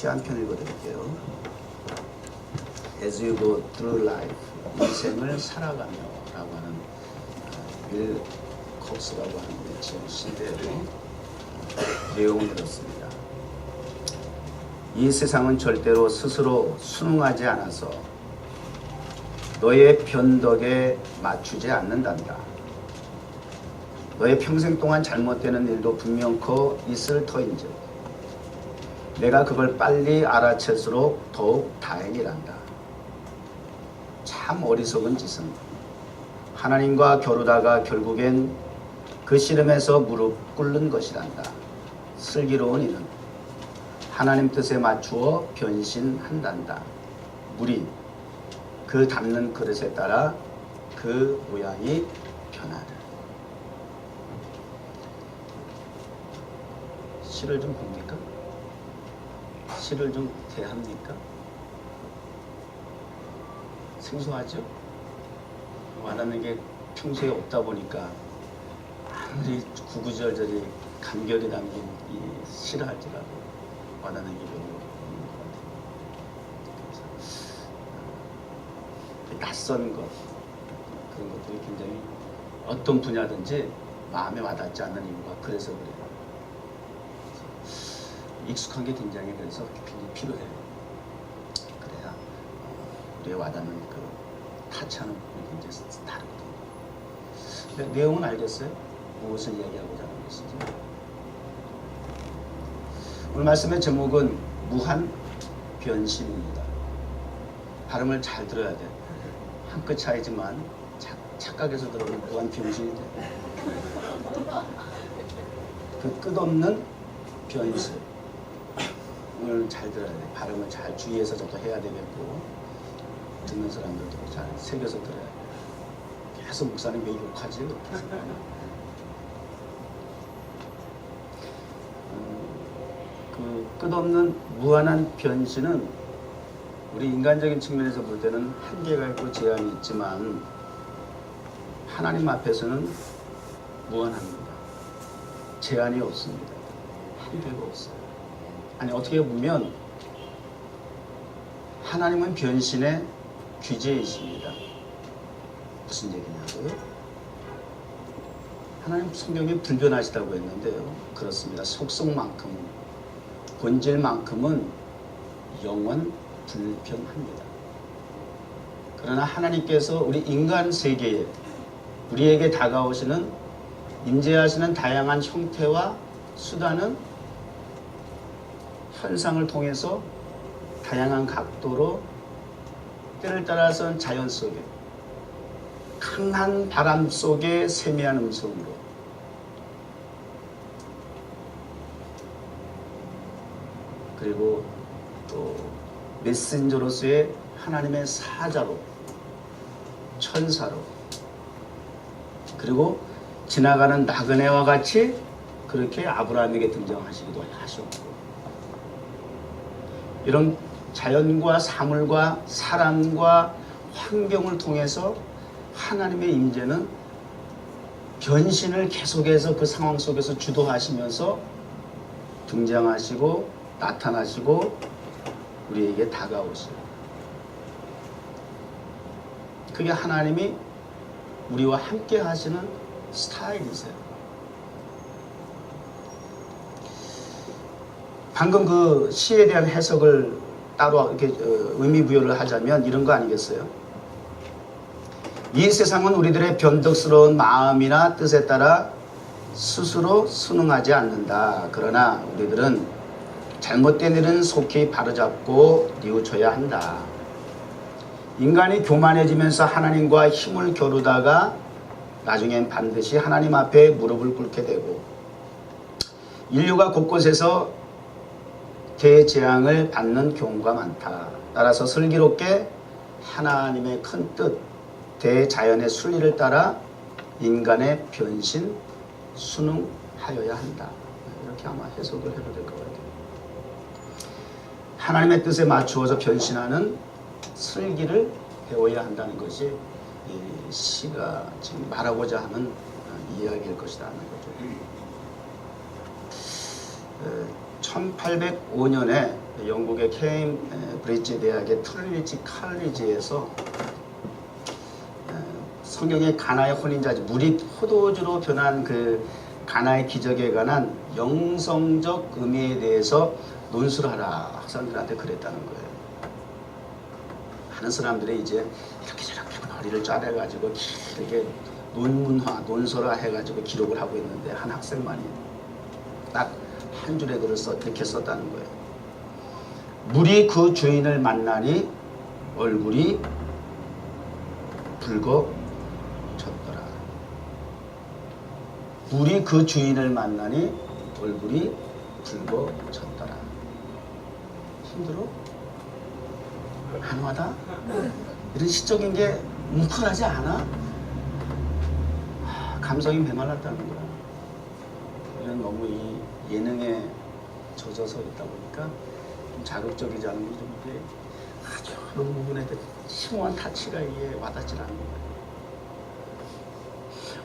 시 한 편 읽어드릴게요. As you go through life, 인생을 살아가며 라고 하는 빌 콕스라고 하는 지금 시대의 내용을 이렇습니다. 이 세상은 절대로 스스로 순응하지 않아서 너의 변덕에 맞추지 않는단다. 너의 평생 동안 잘못되는 일도 분명코 있을 터인즉 내가 그걸 빨리 알아챌수록 더욱 다행이란다. 참 어리석은 짓은 하나님과 겨루다가 결국엔 그 씨름에서 무릎 꿇는 것이란다. 슬기로운 이는 하나님 뜻에 맞추어 변신한단다. 물이 그 담는 그릇에 따라 그 모양이 변하다. 시를 좀 봅니까? 시를 좀 대합니까? 생소하죠? 와닿는 게 평소에 없다 보니까 아무리 구구절절히 감결이 담긴 이 시를 할지라도 와닿는 게 별로 없는 것 같아요. 낯선 것, 그런 것들이 굉장히 어떤 분야든지 마음에 와닿지 않는 이유가 그래서 그래요. 익숙한 게 굉장히 그래서 굉장히 필요해요. 그래야 우리의 와닿는 그 타치하는 부분이 굉장히 다르거든요. 내용은 알겠어요? 무엇을 얘기하고자 하는 것인지. 오늘 말씀의 제목은 무한 변신입니다. 발음을 잘 들어야 돼. 한 끗 차이지만 착각해서 들어오면 무한 변신이 돼. 그 끝없는 변신. 오늘 잘 들어야 돼. 발음을 잘 주의해서 저도 해야 되겠고 듣는 사람들도 잘 새겨서 들어야 돼. 계속 목사님 왜 욕하지? 그 끝없는 무한한 변신은 우리 인간적인 측면에서 볼 때는 한계가 있고 제한이 있지만 하나님 앞에서는 무한합니다. 제한이 없습니다. 한계가 없어요. 아니 어떻게 보면 하나님은 변신의 귀재이십니다. 무슨 얘기냐고요? 하나님 성경에 불변하시다고 했는데요. 그렇습니다. 속성만큼은 본질만큼은 영원 불변합니다. 그러나 하나님께서 우리 인간 세계에 우리에게 다가오시는 임재하시는 다양한 형태와 수단은 현상을 통해서 다양한 각도로 때를 따라서는 자연 속에 강한 바람 속에 세미한 음성으로 그리고 또 메신저로서의 하나님의 사자로 천사로 그리고 지나가는 나그네와 같이 그렇게 아브라함에게 등장하시기도 하셨고 이런 자연과 사물과 사람과 환경을 통해서 하나님의 임재는 변신을 계속해서 그 상황 속에서 주도하시면서 등장하시고 나타나시고 우리에게 다가오시고 그게 하나님이 우리와 함께 하시는 스타일이세요. 방금 그 시에 대한 해석을 따로 이렇게 의미 부여를 하자면 이런 거 아니겠어요? 이 세상은 우리들의 변덕스러운 마음이나 뜻에 따라 스스로 순응하지 않는다. 그러나 우리들은 잘못된 일은 속히 바로잡고 뉘우쳐야 한다. 인간이 교만해지면서 하나님과 힘을 겨루다가 나중엔 반드시 하나님 앞에 무릎을 꿇게 되고 인류가 곳곳에서 대재앙을 받는 경우가 많다. 따라서 슬기롭게 하나님의 큰 뜻, 대자연의 순리를 따라 인간의 변신, 순응하여야 한다. 이렇게 아마 해석을 해도 될 것 같아요. 하나님의 뜻에 맞추어서 변신하는 슬기를 배워야 한다는 것이 이 시가 지금 말하고자 하는 이야기일 것이라는 거죠. 1805년에 영국의 케임브리지 대학의 트리니티 칼리지에서 성경의 가나의 혼인자지 물이 포도주로 변한 그 가나의 기적에 관한 영성적 의미에 대해서 논술을 하라 학생들한테 그랬다는 거예요. 많은 사람들이 이제 이렇게 저렇게 머리를 짜내가지고 길게 논문화, 논설화 해가지고 기록을 하고 있는데 한 학생만이 딱 한 줄의 글을 이렇게 썼다는 거예요. 물이 그 주인을 만나니 얼굴이 붉어졌더라. 물이 그 주인을 만나니 얼굴이 붉어졌더라. 힘들어? 한화다? 이런 시적인 게 뭉클하지 않아? 감성이 메말랐다는 거야. 이런 너무 이 예능에 젖어서 있다 보니까 좀 자극적이지 않은 게 좀 이게 아주 그런 부분에 대해 심오한 타치가 이게 와닿지 않는 거야.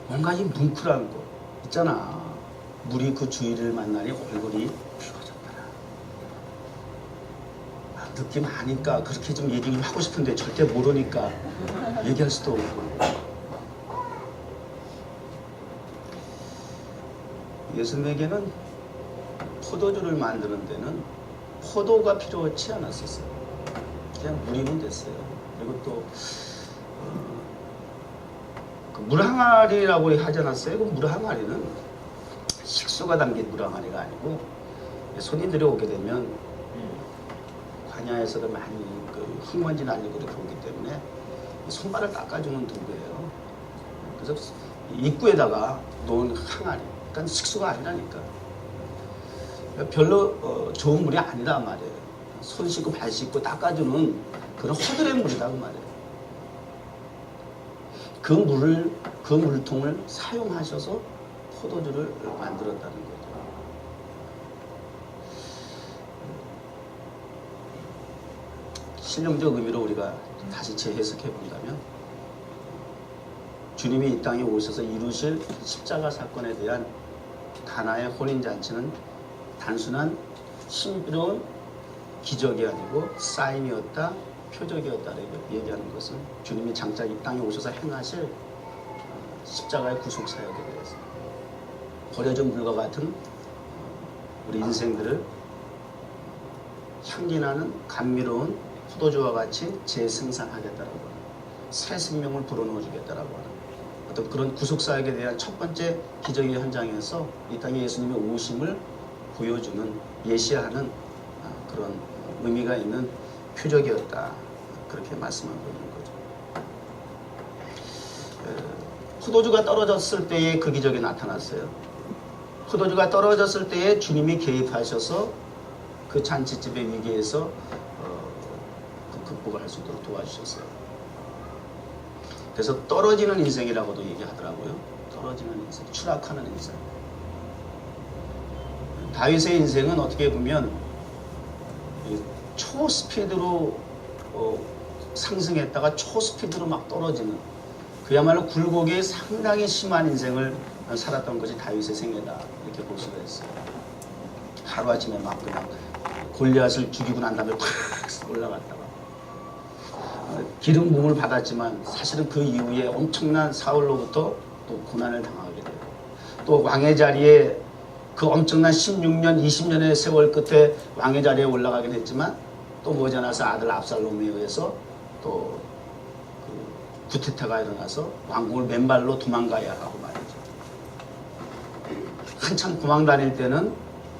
뭔가 이 뭉클한 거 있잖아. 물이 그 주위를 만나니 얼굴이 붉어졌더라. 느낌 아니까 그렇게 좀 얘기를 하고 싶은데 절대 모르니까 얘기할 수도 없고. 예수님에게는 포도주를 만드는 데는 포도가 필요치 않았었어요. 그냥 물이면 됐어요. 그리고 또 그 물항아리라고 하지 않았어요? 그 물항아리는 식수가 담긴 물항아리가 아니고 손님들이 오게 되면 관야에서도 많이 그 흙먼지 날리고 이렇게 오기 때문에 손발을 닦아주는 도구예요. 그래서 입구에다가 놓은 항아리, 그러니까 식수가 아니라니까. 별로 좋은 물이 아니란 말이에요. 손 씻고 발 씻고 닦아주는 그런 허드렛 물이다 그 말이에요. 그 물통을 사용하셔서 포도주를 만들었다는 거죠. 신령적 의미로 우리가 다시 재해석해 본다면 주님이 이 땅에 오셔서 이루실 십자가 사건에 대한 가나의 혼인잔치는 단순한 신비로운 기적이 아니고 사인이었다, 표적이었다를 얘기하는 것은 주님이 장차 이 땅에 오셔서 행하실 십자가의 구속사역에 대해서 버려진 물과 같은 우리 인생들을 향기나는 감미로운 포도주와 같이 재생산하겠다라고 하는, 새 생명을 불어넣어 주겠다라고 하는 어떤 그런 구속사역에 대한 첫 번째 기적의 현장에서 이 땅에 예수님의 오심을 보여주는, 예시하는 그런 의미가 있는 표적이었다. 그렇게 말씀하고 있는 거죠. 포도주가 떨어졌을 때에 그 기적이 나타났어요. 포도주가 떨어졌을 때에 주님이 개입하셔서 그 잔치집의 위기에서 극복을 할 수 있도록 도와주셨어요. 그래서 떨어지는 인생이라고도 얘기하더라고요. 떨어지는 인생, 추락하는 인생. 다윗의 인생은 어떻게 보면 초스피드로 상승했다가 초스피드로 막 떨어지는, 그야말로 굴곡이 상당히 심한 인생을 살았던 것이 다윗의 생애다, 이렇게 볼 수가 있어요. 하루아침에 막 그냥 골리앗을 죽이고 난 다음에 팍 올라갔다가 기름 부음을 받았지만 사실은 그 이후에 엄청난 사울로부터 또 고난을 당하게 되고, 또 왕의 자리에 그 엄청난 16년, 20년의 세월 끝에 왕의 자리에 올라가긴 했지만 또 머지않아서 아들 압살롬에 의해서 또 그 구테타가 일어나서 왕궁을 맨발로 도망가야 하고 말이죠. 한참 도망 다닐 때는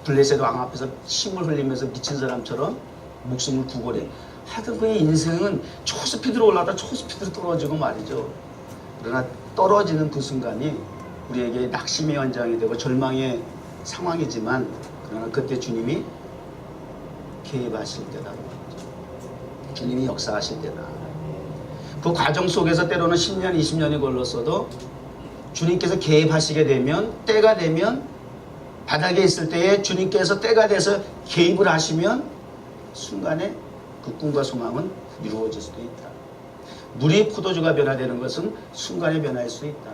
블레셋 왕 앞에서 침을 흘리면서 미친 사람처럼 목숨을 구걸해. 하여튼 그의 인생은 초스피드로 올라가다 초스피드로 떨어지고 말이죠. 그러나 떨어지는 그 순간이 우리에게 낙심의 현장이 되고 절망의 상황이지만, 그러나 그때 주님이 개입하실 때다. 주님이 역사하실 때다. 그 과정 속에서 때로는 10년, 20년이 걸렸어도 주님께서 개입하시게 되면, 때가 되면, 바닥에 있을 때에 주님께서 때가 돼서 개입을 하시면 순간에 그 꿈과 소망은 이루어질 수도 있다. 물이 포도주가 변화되는 것은 순간의 변화일 수 있다.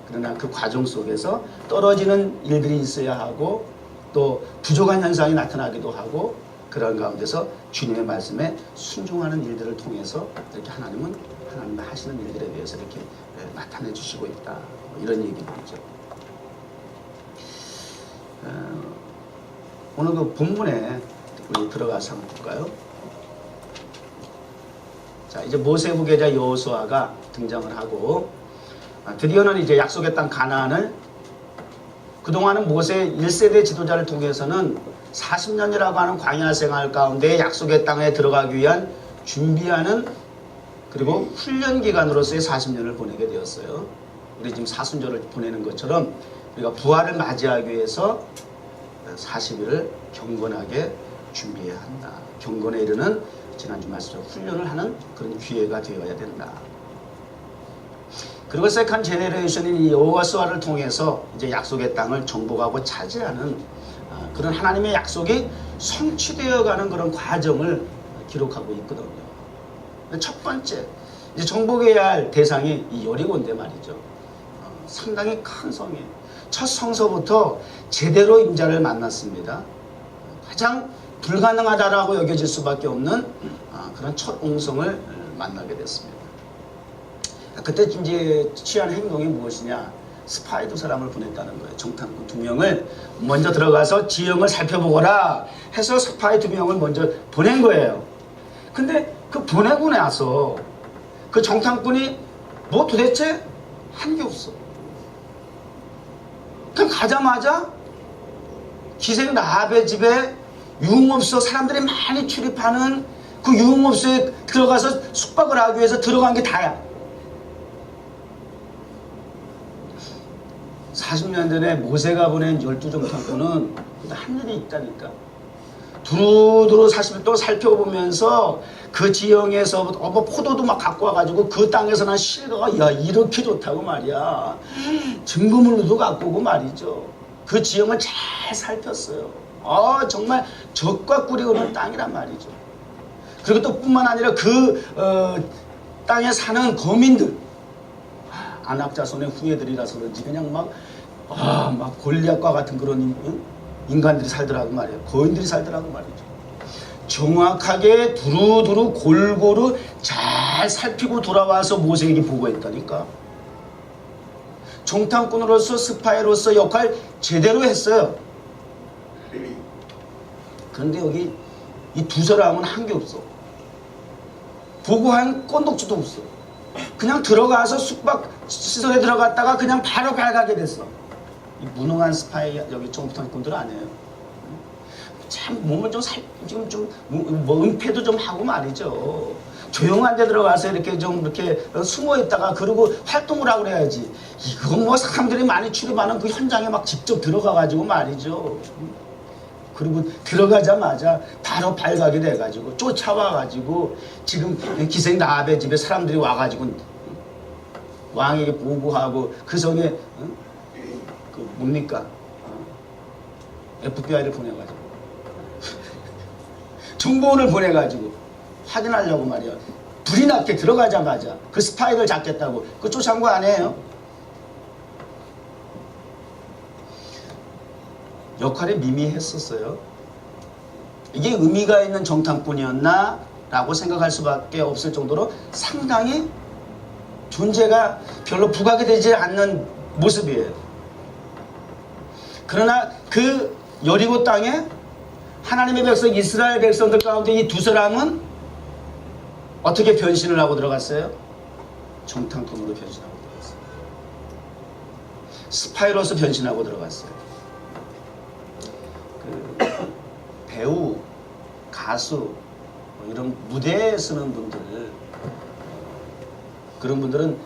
그러나 그 과정 속에서 떨어지는 일들이 있어야 하고 또 부족한 현상이 나타나기도 하고 그런 가운데서 주님의 말씀에 순종하는 일들을 통해서 이렇게 하나님은 하나님 하시는 일들에 대해서 이렇게 나타내 주시고 있다. 이런 얘기들이죠. 오늘 그 본문에 우리 들어가서 한번 볼까요? 자, 이제 모세 후계자 여호수아가 등장을 하고 드디어는 이제 약속의 땅 가나안을 그동안은 모세 1세대 지도자를 통해서는 40년이라고 하는 광야 생활 가운데 약속의 땅에 들어가기 위한 준비하는 그리고 훈련 기간으로서의 40년을 보내게 되었어요. 우리 지금 사순절을 보내는 것처럼 우리가 부활을 맞이하기 위해서 40일을 경건하게 준비해야 한다. 경건에 이르는 지난주 말씀처럼 훈련을 하는 그런 기회가 되어야 된다. 그리고 세컨 제네레이션인 이 여호수아를 통해서 이제 약속의 땅을 정복하고 차지하는 그런 하나님의 약속이 성취되어가는 그런 과정을 기록하고 있거든요. 첫 번째 이제 정복해야 할 대상이 이 여리고인데 말이죠. 상당히 큰 성이에요. 첫 성서부터 제대로 임자를 만났습니다. 가장 불가능하다라고 여겨질 수밖에 없는 그런 첫 옹성을 만나게 됐습니다. 그때 이제 취한 행동이 무엇이냐? 스파이 2사람을 보냈다는 거예요. 정탐꾼 2명을 먼저 들어가서 지형을 살펴보거라 해서 스파이 2명을 먼저 보낸 거예요. 근데 그 보내고 나서 그 정탐꾼이 뭐 도대체 한 게 없어. 그냥 가자마자 기생 라합의 집에 유흥업소 사람들이 많이 출입하는 그 유흥업소에 들어가서 숙박을 하기 위해서 들어간 게 다야. 40년 전에 모세가 보낸 12정탐꾼은 한 일이 있다니까. 두루두루 40일 동안 살펴보면서 그 지형에서 뭐 포도도 막 갖고 와가지고 그 땅에서 난 실과가 야 이렇게 좋다고 말이야. 증거물로도 갖고 오고 말이죠. 그 지형을 잘 살폈어요. 정말 적과 꿀이 오는 땅이란 말이죠. 그리고 또 뿐만 아니라 그 땅에 사는 거민들 안악자손의 후예들이라서 그런지 그냥 막 골리앗과 같은 그런 인간들이 살더라고 말이에요. 거인들이 살더라고 말이죠. 정확하게 두루두루 골고루 잘 살피고 돌아와서 모세에게 보고했다니까. 정탐꾼으로서 스파이로서 역할 제대로 했어요. 그런데 여기 이 2사람은 한 게 없어. 보고한 건덕지도 없어. 그냥 들어가서 숙박 시설에 들어갔다가 그냥 바로 발가게 됐어. 이 무능한 스파이 여기 정탐꾼들 아니에요. 참 몸을 좀 은폐도 좀 하고 말이죠. 조용한 데 들어가서 이렇게 좀 이렇게 숨어 있다가 그러고 활동을 하고 그래야지. 이건 뭐 사람들이 많이 출입하는 그 현장에 막 직접 들어가 가지고 말이죠. 그리고 들어가자마자 바로 발각이 돼가지고 쫓아와가지고 지금 기생 라합의 집에 사람들이 와가지고 왕에게 보고하고 그 성에 그 뭡니까 FBI를 보내가지고 정보원을 보내가지고 확인하려고 말이야. 불이 났게 들어가자마자 그 스파이를 잡겠다고 그 쫓아온 거 아니에요? 역할이 미미했었어요. 이게 의미가 있는 정탐꾼이었나? 라고 생각할 수밖에 없을 정도로 상당히 존재가 별로 부각이 되지 않는 모습이에요. 그러나 그 여리고 땅에 하나님의 백성 이스라엘 백성들 가운데 이 2사람은 어떻게 변신을 하고 들어갔어요? 정탐꾼으로 변신하고 들어갔어요. 스파이로서 변신하고 들어갔어요. 배우, 가수, 이런 무대에 쓰는 분들, 그런 분들은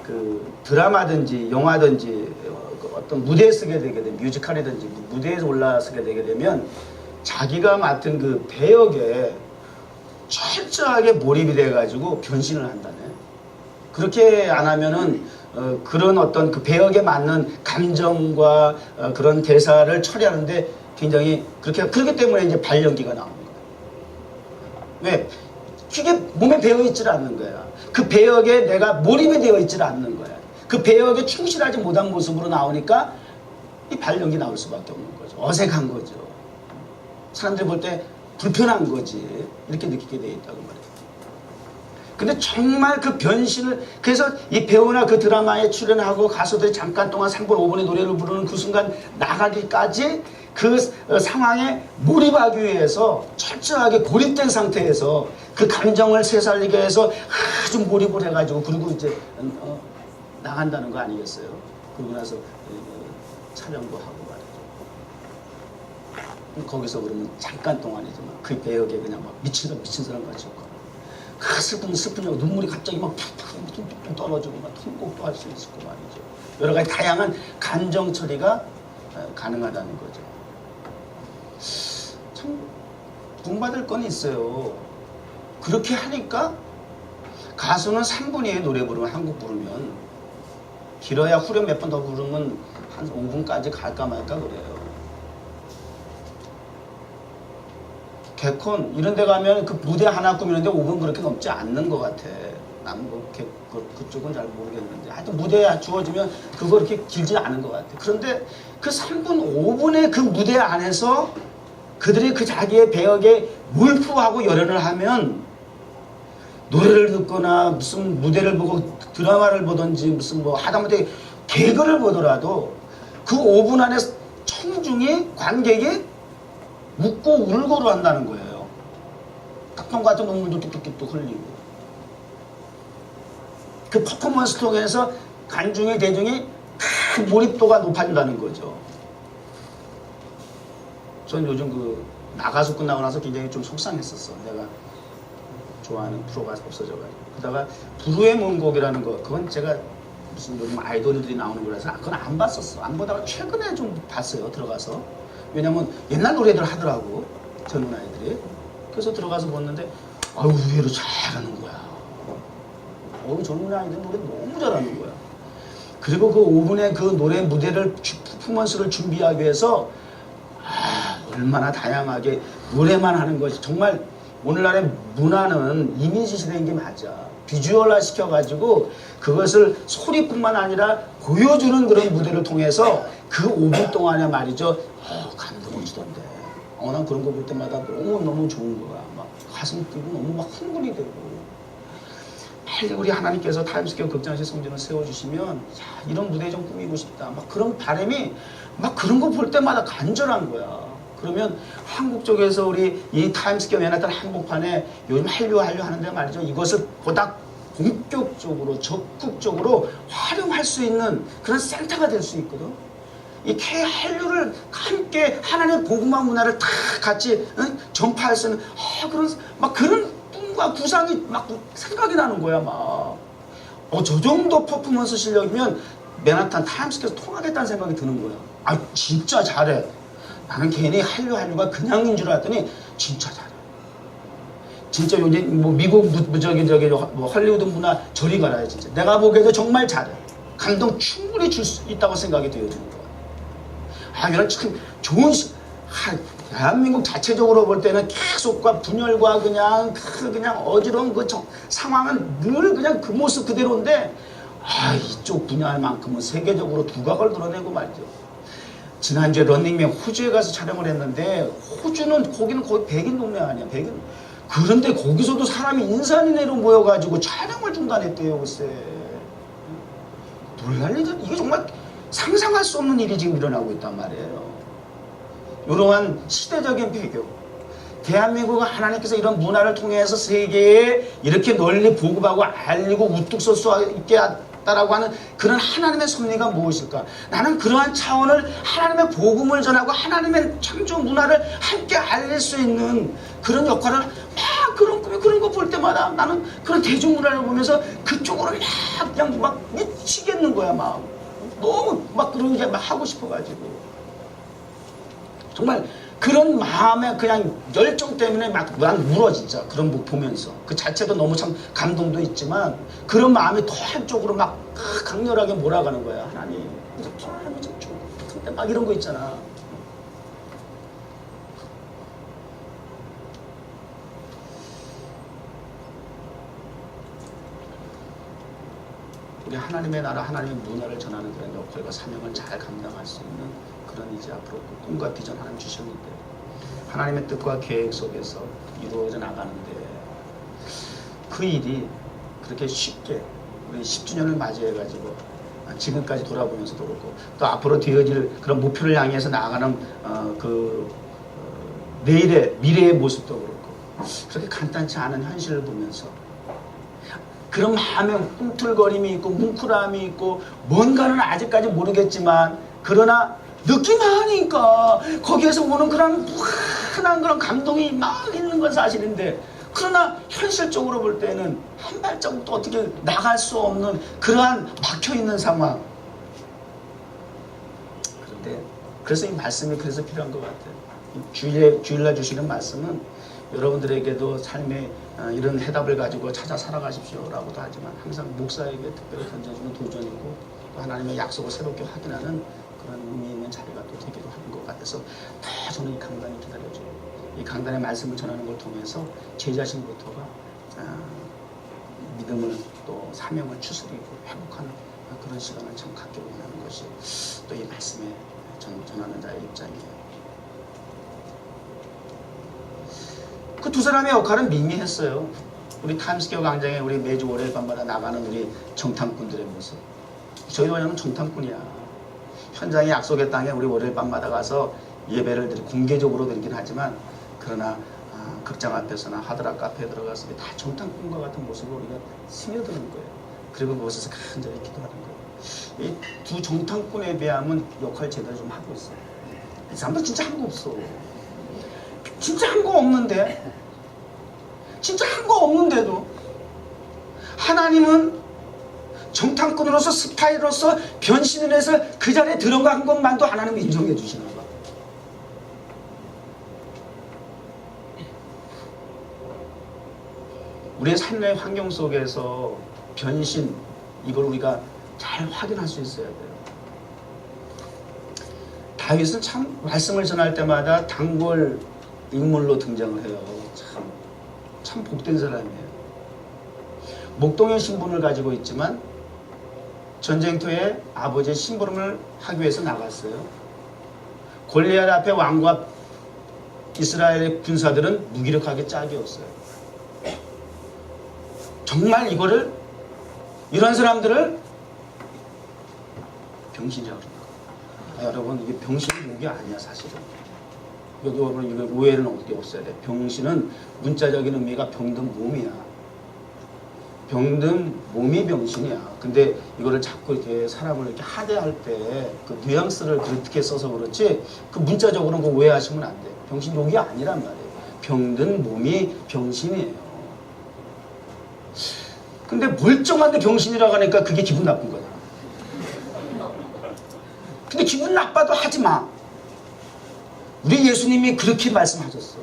그 드라마든지 영화든지 어떤 무대에 쓰게 되게 되면, 뮤지컬이든지 무대에 올라서게 되게 되면 자기가 맡은 그 배역에 철저하게 몰입이 돼가지고 변신을 한다네. 그렇게 안 하면은 그런 어떤 그 배역에 맞는 감정과 그런 대사를 처리하는데 굉장히 그렇기 때문에 이제 발연기가 나오는 거야. 왜? 그게 몸에 배어 있질 않는 거야. 그 배역에 내가 몰입이 되어 있질 않는 거야. 그 배역에 충실하지 못한 모습으로 나오니까 이 발연기 나올 수밖에 없는 거죠. 어색한 거죠. 사람들이 볼 때 불편한 거지. 이렇게 느끼게 돼 있다고 말이에요. 근데 정말 그 변신을, 그래서 이 배우나 그 드라마에 출연하고 가수들이 잠깐 동안 3분 5분의 노래를 부르는 그 순간 나가기까지 그 상황에 몰입하기 위해서 철저하게 고립된 상태에서 그 감정을 새살리게 해서 아주 몰입을 해가지고 그리고 이제 나간다는 거 아니겠어요? 그러고 나서 촬영도 하고 말이죠. 거기서 그러면 잠깐 동안이지만 그 배역에 그냥 막 미친 사람 같이 있고 슬프냐고 눈물이 갑자기 막 툭툭 떨어지고 막 통곡도 할 수 있을 거 말이죠. 여러 가지 다양한 감정 처리가 가능하다는 거죠. 참 본받을 건 있어요. 그렇게 하니까 가수는 3분 이에 노래 부르면 한 곡 부르면 길어야 후렴 몇 번 더 부르면 한 5분까지 갈까 말까 그래요. 개콘 이런 데 가면 그 무대 하나 꾸미는데 5분 그렇게 넘지 않는 것 같아. 나는 뭐 그쪽은 잘 모르겠는데 하여튼 무대에 주어지면 그거 그렇게 길지 않은 것 같아. 그런데 그 3분 5분의 그 무대 안에서 그들이 그 자기의 배역에 몰입하고 열연을 하면 노래를 듣거나 무슨 무대를 보고 드라마를 보든지 무슨 뭐 하다못해 개그를 보더라도 그 5분 안에 청중이 관객이 웃고 울고를 한다는 거예요. 탁통 같은 눈물도 뚝뚝뚝뚝 흘리고. 그 퍼포먼스 통해서 관중의 대중이 그 몰입도가 높아진다는 거죠. 저는 요즘 그 나가수 끝나고 나서 굉장히 좀 속상했었어. 내가 좋아하는 프로가 없어져가지고. 그러다가 불후의 명곡이라는 거, 그건 제가 무슨 요즘 아이돌들이 나오는 거라서 그건 안 봤었어. 안 보다가 최근에 좀 봤어요. 들어가서. 왜냐면 옛날 노래들 하더라고. 젊은 아이들이. 그래서 들어가서 봤는데 아유 의외로 잘하는 거야. 젊은 아이들 노래 너무 잘하는 거야. 그리고 그 5분의 그 노래 무대를 퍼포먼스를 준비하기 위해서 얼마나 다양하게 노래만 하는 것이 정말 오늘날의 문화는 이미지 시대인 게 맞아. 비주얼화 시켜가지고 그것을 소리뿐만 아니라 보여주는 그런 무대를 통해서 그 5분 동안에 말이죠. 감동을 주던데. 난 그런 거 볼 때마다 너무너무 좋은 거야. 막 가슴 뛰고 너무 막 흥분이 되고. 빨리 우리 하나님께서 타임스퀘어 극장시 성전을 세워주시면 이런 무대 좀 꾸미고 싶다. 막 그런 바람이 막 그런 거 볼 때마다 간절한 거야. 그러면 한국 쪽에서 우리 이 타임스퀘어 맨하탄 한복판에 요즘 한류 하는데 말이죠. 이것을 보다 본격적으로 적극적으로 활용할 수 있는 그런 센터가 될 수 있거든. 이 한류를 함께 하나님의 복음화 문화를 다 같이 전파할 수 있는 그런 꿈과 구상이 막 생각이 나는 거야. 저 정도 퍼포먼스 실력이면 맨하탄 타임스퀘어에서 통하겠다는 생각이 드는 거야. 진짜 잘해. 나는 괜히 한류가 그냥인 줄 알았더니 진짜 잘해. 진짜 요새 뭐 미국 뭐 헐리우드 문화 저리 가라 진짜. 내가 보기에도 정말 잘해. 감동 충분히 줄 수 있다고 생각이 되어지는 거야. 이런 참 좋은 대한민국 자체적으로 볼 때는 계속과 분열과 그냥 어지러운 그 상황은 늘 그냥 그 모습 그대로인데 이쪽 분야만큼은 세계적으로 두각을 드러내고 말이죠. 지난주에 런닝맨 호주에 가서 촬영을 했는데 호주는 거기는 거의 백인 동네 아니야. 백인. 그런데 거기서도 사람이 인산인해로 모여가지고 촬영을 중단했대요. 글쎄. 놀랄 일이 이게 정말 상상할 수 없는 일이 지금 일어나고 있단 말이에요. 이러한 시대적인 배경. 대한민국은 하나님께서 이런 문화를 통해서 세계에 이렇게 널리 보급하고 알리고 우뚝 설 수 있게 했다라고 하는 그런 하나님의 섭리가 무엇일까? 나는 그러한 차원을 하나님의 복음을 전하고 하나님의 창조 문화를 함께 알릴 수 있는 그런 역할을 그런 거 볼 때마다 나는 그런 대중문화를 보면서 그쪽으로 그냥 막 미치겠는 거야. 너무 그런 게 하고 싶어가지고. 정말 그런 마음의 그냥 열정 때문에 난 울어 진짜. 그런 거 보면서. 그 자체도 너무 참 감동도 있지만 그런 마음이 더 한쪽으로 강렬하게 몰아가는 거야. 하나님 이렇게 하면 좀 좋을 것 같은데 이런 거 있잖아. 우리 하나님의 나라, 하나님의 문화를 전하는 그런 역할과 사명을 잘 감당할 수 있는 그런 이제 앞으로 꿈과 비전 하나님 주셨는데 하나님의 뜻과 계획 속에서 이루어져 나가는데 그 일이 그렇게 쉽게 우리 10주년을 맞이해가지고 지금까지 돌아보면서도 그렇고 또 앞으로 되어질 그런 목표를 향해서 나아가는 내일의 미래의 모습도 그렇고 그렇게 간단치 않은 현실을 보면서 그런 마음에 꿈틀거림이 있고 뭉클함이 있고 뭔가는 아직까지 모르겠지만 그러나 느끼만 하니까 거기에서 오는 그런 무한한 그런 감동이 막 있는 건 사실인데 그러나 현실적으로 볼 때는 한 발자국도 어떻게 나갈 수 없는 그러한 막혀있는 상황. 그런데 그래서 이 말씀이 그래서 필요한 것 같아요. 주일날 주시는 말씀은 여러분들에게도 삶의 이런 해답을 가지고 찾아 살아가십시오라고도 하지만 항상 목사에게 특별히 던져주는 도전이고 또 하나님의 약속을 새롭게 확인하는 그런 의미 있는 자리가 또 되기도 하는 것 같아서 더 저는 이 강단이 기다려져요. 이 강단의 말씀을 전하는 걸 통해서 제 자신부터가 믿음을 또 사명을 추스리고 회복하는 그런 시간을 참 갖기를 원하는 것이 또 이 말씀에 전하는 자의 입장이에요. 그 두 사람의 역할은 미미했어요. 우리 타임스퀘어 광장에 우리 매주 월요일 밤마다 나가는 우리 정탐꾼들의 모습. 저희도 왜냐면 정탐꾼이야. 현장의 약속의 땅에 우리 월요일 밤마다 가서 예배를 공개적으로 드리긴 하지만 그러나 극장 앞에서나 하드락 카페에 들어가서 다 정탐꾼과 같은 모습으로 우리가 스며드는 거예요. 그리고 그곳에서 간절히 기도하는 거예요. 이 두 정탐꾼에 비하면 역할 제대로 좀 하고 있어요. 이 사람들 진짜 한 거 없어. 진짜 한 거 없는데 진짜 한 거 없는데도 하나님은 정탐꾼으로서 스파이로서 변신을 해서 그 자리에 들어간 것만도 하나님 인정해 주시나 봐. 우리의 삶의 환경 속에서 변신 이걸 우리가 잘 확인할 수 있어야 돼요. 다윗은 참 말씀을 전할 때마다 단골 인물로 등장을 해요. 참 복된 사람이에요. 목동의 신분을 가지고 있지만 전쟁터에 아버지의 심부름을 하기 위해서 나갔어요. 골리앗 앞에 왕과 이스라엘의 군사들은 무기력하게 짝이 없어요. 정말 이런 사람들을 병신이라고 합니다. 여러분 이게 병신이 욕이 아니야 사실은. 여러분 이거 오해는 어떻게 없어야 돼. 병신은 문자적인 의미가 병든 몸이야. 병든 몸이 병신이야. 근데 이거를 자꾸 이렇게 사람을 이렇게 하대할 때 그 뉘앙스를 그렇게 써서 그렇지 그 문자적으로는 그 오해하시면 안 돼. 병신 욕이 아니란 말이에요. 병든 몸이 병신이에요. 근데 멀쩡한데 병신이라고 하니까 그게 기분 나쁜 거잖아. 근데 기분 나빠도 하지 마. 우리 예수님이 그렇게 말씀하셨어.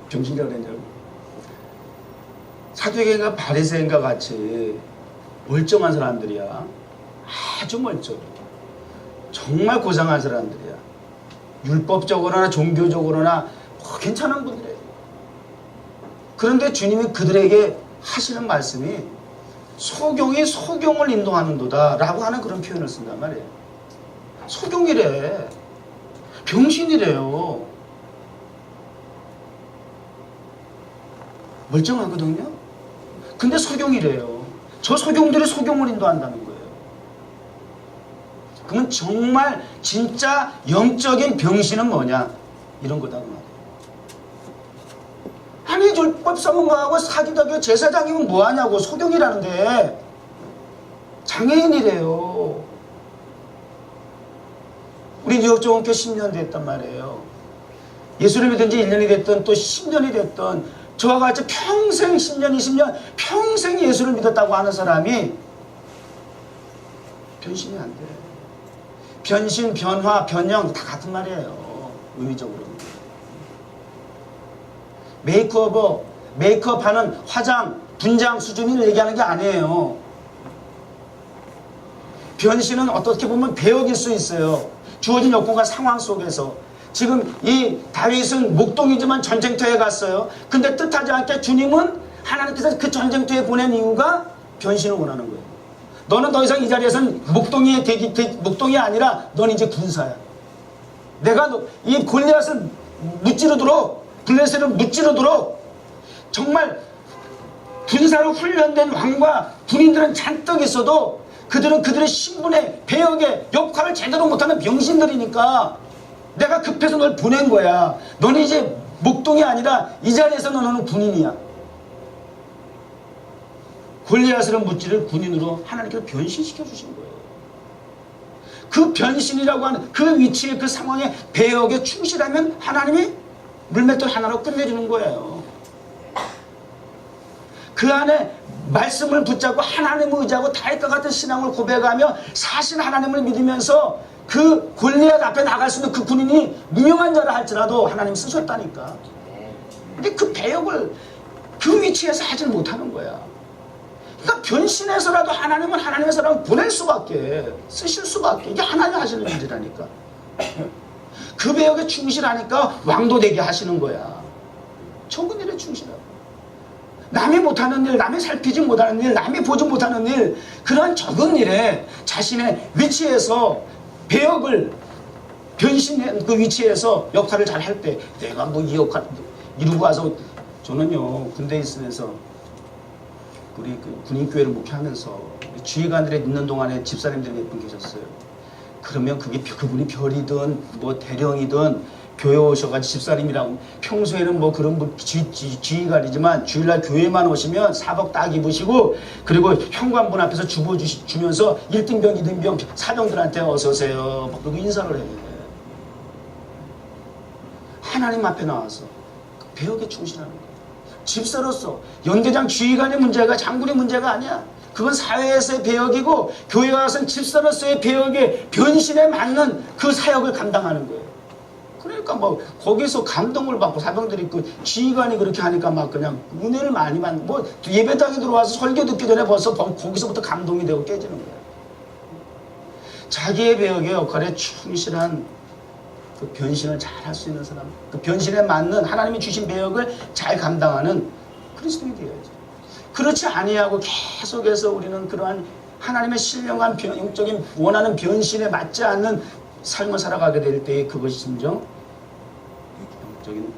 병신이라고 그랬냐고. 사두개인가 바리새인과 같이 멀쩡한 사람들이야. 아주 멀쩡해. 정말 고상한 사람들이야. 율법적으로나 종교적으로나 괜찮은 분들이에요. 그런데 주님이 그들에게 하시는 말씀이 소경이 소경을 인도하는도다 라고 하는 그런 표현을 쓴단 말이에요. 소경이래. 병신이래요. 멀쩡하거든요. 근데 소경이래요. 저 소경들이 소경을 인도한다는 거예요. 그러면 정말 진짜 영적인 병신은 뭐냐? 이런 거다 그 말이에요. 아니 율법 사문가하고 사기다교 제사장이면 뭐하냐고. 소경이라는데 장애인이래요. 우리 뉴욕정원교 10년 됐단 말이에요. 예수를 믿은 지 1년이 됐든 또 10년이 됐든 저와 같이 평생 10년 20년 평생 예수를 믿었다고 하는 사람이 변신이 안 돼. 변신, 변화, 변형 다 같은 말이에요. 의미적으로. 메이크업하는 화장, 분장 수준을 얘기하는 게 아니에요. 변신은 어떻게 보면 배역일 수 있어요. 주어진 여건과 상황 속에서 지금 이 다윗은 목동이지만 전쟁터에 갔어요. 근데 뜻하지 않게 주님은 하나님께서 그 전쟁터에 보낸 이유가 변신을 원하는 거예요. 너는 더 이상 이 자리에서는 목동이 아니라 너는 이제 군사야. 내가 이 골리앗을 무찌르도록, 블레셋을 무찌르도록 정말 군사로 훈련된 왕과 군인들은 잔뜩 있어도 그들은 그들의 신분의 배역의 역할을 제대로 못하는 병신들이니까 내가 급해서 널 보낸 거야. 너는 이제 목동이 아니라 이 자리에서 너는 군인이야. 골리앗을 무찌를 군인으로 하나님께서 변신시켜 주신 거예요. 그 변신이라고 하는 그 위치에 그 상황에 배역에 충실하면 하나님이 물맷돌 하나로 끝내주는 거예요. 그 안에 말씀을 붙잡고 하나님을 의지하고 다윗과 같은 신앙을 고백하며 사실 하나님을 믿으면서 그 골리앗 앞에 나갈 수 있는 그 군인이 무명한 자라 할지라도 하나님 쓰셨다니까. 근데 그 배역을 그 위치에서 하질 못하는 거야. 그러니까 변신해서라도 하나님은 하나님의 사람을 보낼 수밖에, 쓰실 수밖에. 이게 하나님 하시는 일이라니까. 그 배역에 충실하니까 왕도 되게 하시는 거야. 적은 일에 충실하고. 남이 못하는 일, 남이 살피지 못하는 일, 남이 보지 못하는 일, 그런 적은 일에 자신의 위치에서 배역을 변신한 그 위치에서 역할을 잘 할 때 내가 뭐 이 역할 이루고 와서 저는요 군대에 있으면서 우리 그 군인교회를 목회하면서 지휘관들에 있는 동안에 집사님들이 몇 분 계셨어요. 그러면 그게 그분이 별이든 뭐 대령이든 교회 오셔가지고 집사님이라고 평소에는 뭐 그런 분 지휘관이지만 주일날 교회만 오시면 사복 딱 입으시고 그리고 현관문 앞에서 주면서 1등병 2등병 사병들한테 어서오세요 막 그러고 인사를 해요. 하나님 앞에 나와서 그 배역에 충실하는 거예요. 집사로서 연대장 지휘관의 문제가 장군의 문제가 아니야. 그건 사회에서의 배역이고 교회 와서는 집사로서의 배역에 변신에 맞는 그 사역을 감당하는 거예요. 그러니까 뭐 거기서 감동을 받고 사병들이 그 지휘관이 그렇게 하니까 막 그냥 은혜를 많이 받는 뭐 예배당에 들어와서 설교 듣기 전에 벌써 거기서부터 감동이 되고 깨지는 거예요. 자기의 배역의 역할에 충실한 그 변신을 잘 할 수 있는 사람, 그 변신에 맞는 하나님이 주신 배역을 잘 감당하는 그리스도인이 되어야죠. 그렇지 아니하고 계속해서 우리는 그러한 하나님의 신령한 영적인 원하는 변신에 맞지 않는 삶을 살아가게 될 때에 그것이 진정 영적인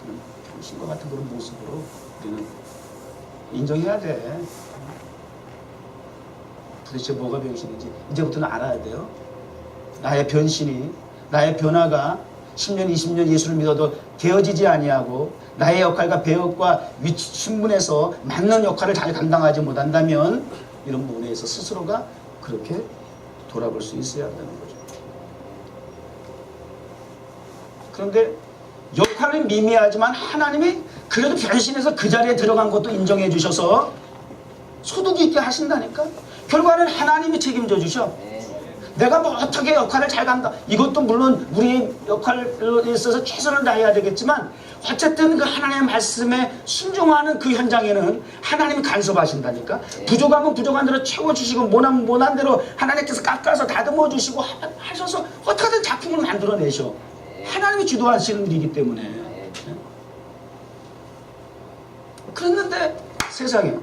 그런 변신과 같은 그런 모습으로 우리는 인정해야 돼. 도대체 뭐가 변신인지 이제부터는 알아야 돼요. 나의 변신이, 나의 변화가 10년, 20년 예수를 믿어도 되어지지 아니하고 나의 역할과 배역과 신분에서 맞는 역할을 잘 감당하지 못한다면 이런 부분에 있어 스스로가 그렇게 돌아볼 수 있어야 한다는 거죠. 그런데 역할은 미미하지만 하나님이 그래도 변신해서 그 자리에 들어간 것도 인정해 주셔서 소득 있게 하신다니까. 결과는 하나님이 책임져 주셔. 내가 뭐 어떻게 역할을 잘 감당, 이것도 물론 우리의 역할에 있어서 최선을 다해야 되겠지만 어쨌든 그 하나님의 말씀에 순종하는 그 현장에는 하나님이 간섭하신다니까. 부족하면 부족한 대로 채워주시고 못하면 못한 대로 하나님께서 깎아서 다듬어 주시고 하셔서 어떻게든 작품을 만들어내셔. 하나님이 주도하시는 일이기 때문에. 그랬는데 세상에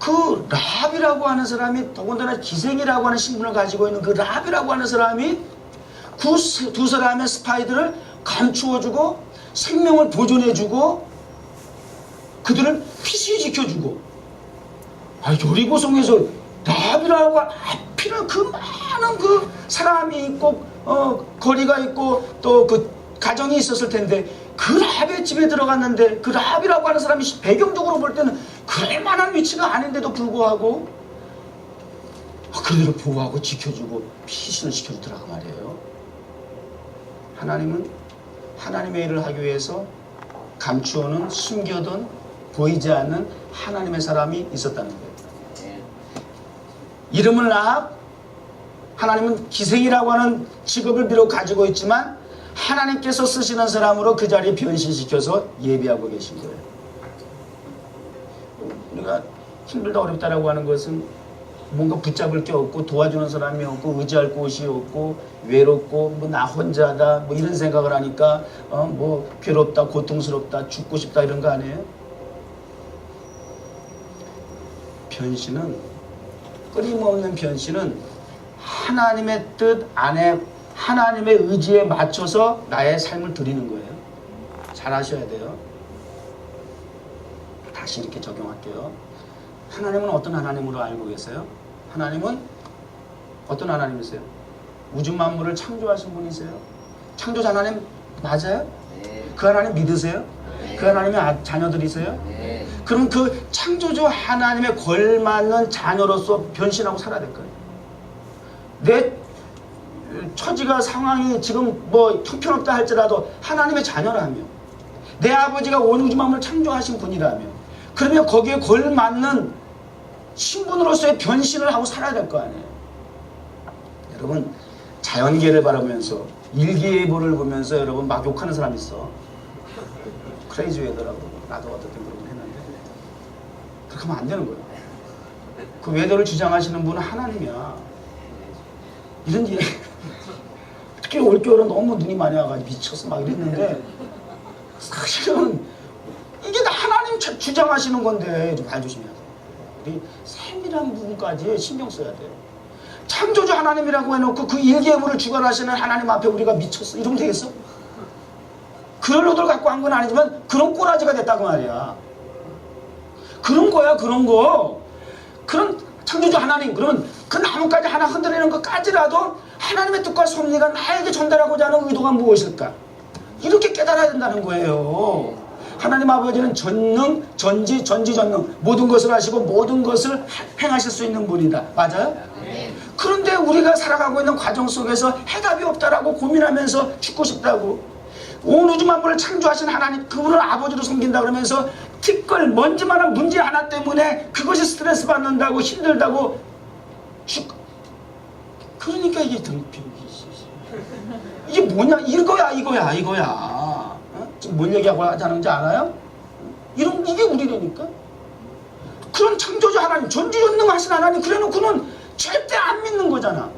그 라합이라고 하는 사람이, 더군다나 기생이라고 하는 신분을 가지고 있는 그 라합이라고 하는 사람이 그 두 사람의 스파이들을 감추어주고 생명을 보존해주고 그들을 피시 지켜주고, 요리고성에서 라합이라고 하필은 그 많은 그 사람이 있고 거리가 있고 또 그 가정이 있었을 텐데 그 라합의 집에 들어갔는데 그 라합이라고 하는 사람이 배경적으로 볼 때는 그럴 만한 위치가 아닌데도 불구하고 그들을 보호하고 지켜주고 피신을 시켜주더라고 말이에요. 하나님은 하나님의 일을 하기 위해서 감추어는 숨겨둔 보이지 않는 하나님의 사람이 있었다는 거예요. 이름은 라합, 하나님은 기생이라고 하는 직업을 비록 가지고 있지만 하나님께서 쓰시는 사람으로 그 자리에 변신시켜서 예비하고 계신 거예요. 우리가 힘들다 어렵다라고 하는 것은 뭔가 붙잡을 게 없고 도와주는 사람이 없고 의지할 곳이 없고 외롭고 뭐 나 혼자다 뭐 이런 생각을 하니까 뭐 괴롭다 고통스럽다 죽고 싶다 이런 거 아니에요? 변신은 끊임없는 변신은 하나님의 뜻 안에 하나님의 의지에 맞춰서 나의 삶을 드리는 거예요. 잘 아셔야 돼요. 다시 이렇게 적용할게요. 하나님은 어떤 하나님으로 알고 계세요? 하나님은 어떤 하나님이세요? 우주 만물을 창조하신 분이세요? 창조자 하나님 맞아요? 네. 그 하나님 믿으세요? 네. 그 하나님의 자녀들이세요? 네. 그럼 그 창조주 하나님에 걸맞는 자녀로서 변신하고 살아야 될 거예요. 내 처지가 상황이 지금 뭐 형편없다 할지라도 하나님의 자녀라며 내 아버지가 온 우주 만물을 창조하신 분이라며 그러면 거기에 걸맞는 신분으로서의 변신을 하고 살아야 될 거 아니에요. 여러분 자연계를 바라보면서 일기예보를 보면서 여러분 막 욕하는 사람 있어. 크레이지 웨더라고. 나도 어떨 때 그러긴 했는데 그렇게 하면 안 되는 거예요. 그 웨더를 주장하시는 분은 하나님이야. 이런 얘기 특히 올겨울은 너무 눈이 많이 와가지고 미쳤어 막 이랬는데 사실은 이게 다 하나님 주장하시는 건데 좀 말 조심해야 돼. 우리 세밀한 부분까지 신경 써야 돼요. 창조주 하나님이라고 해놓고 그 일기예보를 주관하시는 하나님 앞에 우리가 미쳤어 이러면 되겠어? 그런 의도를 갖고 한 건 아니지만 그런 꼬라지가 됐다고 말이야. 그런 거야 그런 거. 그런 창조주 하나님 그런 그 나뭇가지 하나 흔들리는 것까지라도 하나님의 뜻과 섭리가 나에게 전달하고자 하는 의도가 무엇일까? 이렇게 깨달아야 된다는 거예요. 하나님 아버지는 전능, 전지, 전지전능 모든 것을 하시고 모든 것을 행하실 수 있는 분이다. 맞아요? 그런데 우리가 살아가고 있는 과정 속에서 해답이 없다라고 고민하면서 죽고 싶다고 온 우주 만물을 창조하신 하나님 그분을 아버지로 섬긴다 그러면서 티끌 먼지만한 문제 하나 때문에 그것이 스트레스 받는다고 힘들다고 그러니까 이게 이게 뭐냐 이거야 어? 지금 뭘 얘기하고 하자는지 알아요? 이게 우리라니까. 그런 창조주 하나님 전지전능하신 하나님 그래놓고는 절대 안 믿는 거잖아.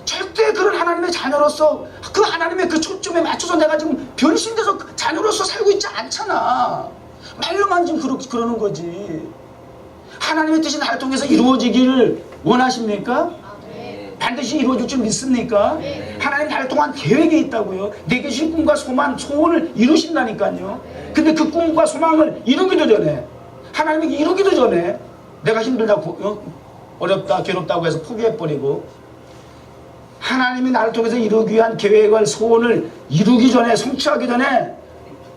절대 그런 하나님의 자녀로서 그 하나님의 그 초점에 맞춰서 내가 지금 변신돼서 자녀로서 살고 있지 않잖아. 말로만 지금 그러는 거지. 하나님의 뜻이 나를 통해서 이루어지기를 원하십니까? 반드시 이루어질 줄 믿습니까? 하나님 나를 통한 계획이 있다고요. 내게 주신 꿈과 소원을 이루신다니까요. 근데 그 꿈과 소망을 이루기도 전에 하나님에게 이루기도 전에 내가 힘들다고 어렵다 괴롭다고 해서 포기해버리고 하나님이 나를 통해서 이루기 위한 계획을 소원을 이루기 전에 성취하기 전에